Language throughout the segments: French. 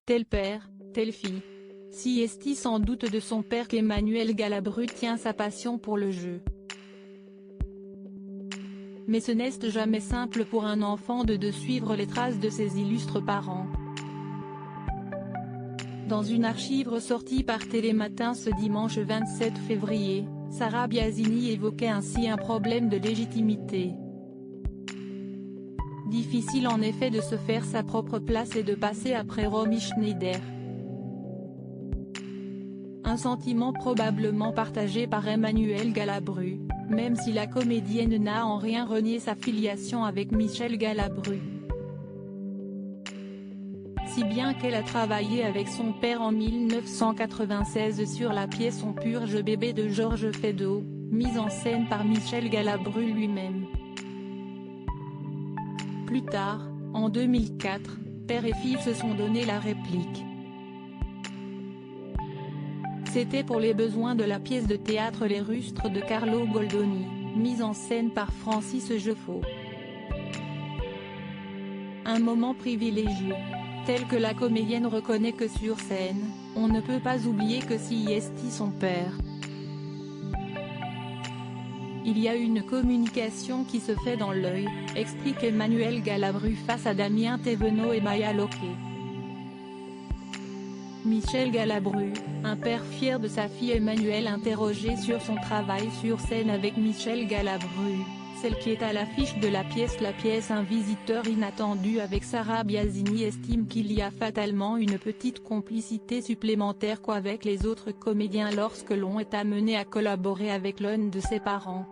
Tel père, telle fille. Si est-il sans doute de son père qu'Emmanuel Galabru tient sa passion pour le jeu. Mais ce n'est jamais simple pour un enfant de suivre les traces de ses illustres parents. Dans une archive sortie par Télématin ce dimanche 27 février, Sarah Biasini évoquait ainsi un problème de légitimité. Difficile en effet de se faire sa propre place et de passer après Romy Schneider. Un sentiment probablement partagé par Emmanuel Galabru, même si la comédienne n'a en rien renié sa filiation avec Michel Galabru. Si bien qu'elle a travaillé avec son père en 1996 sur la pièce On purge bébé de Georges Feydeau, mise en scène par Michel Galabru lui-même. Plus tard, en 2004, père et fille se sont donné la réplique. C'était pour les besoins de la pièce de théâtre Les Rustres de Carlo Goldoni, mise en scène par Francis Jeffaux. Un moment privilégié, tel que la comédienne reconnaît que sur scène, on ne peut pas oublier que si est son père. Il y a une communication qui se fait dans l'œil, explique Emmanuel Galabru face à Damien Thévenot et Maya Loquet. Michel Galabru, un père fier de sa fille Emmanuel interrogé sur son travail sur scène avec Michel Galabru, celle qui est à l'affiche de la pièce Un visiteur inattendu avec Sarah Biasini estime qu'il y a fatalement une petite complicité supplémentaire qu'avec les autres comédiens lorsque l'on est amené à collaborer avec l'un de ses parents.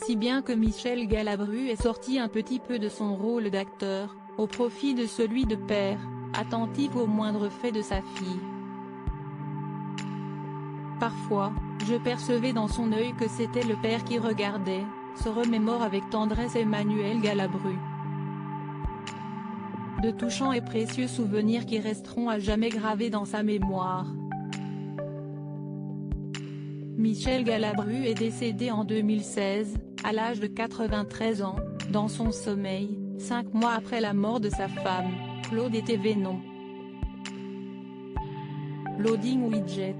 Si bien que Michel Galabru est sorti un petit peu de son rôle d'acteur, au profit de celui de père, attentif aux moindres faits de sa fille. Parfois, je percevais dans son œil que c'était le père qui regardait, se remémore avec tendresse Emmanuel Galabru. De touchants et précieux souvenirs qui resteront à jamais gravés dans sa mémoire. Michel Galabru est décédé en 2016, à l'âge de 93 ans, dans son sommeil, 5 mois après la mort de sa femme, Claude Thévenot. Loading widget.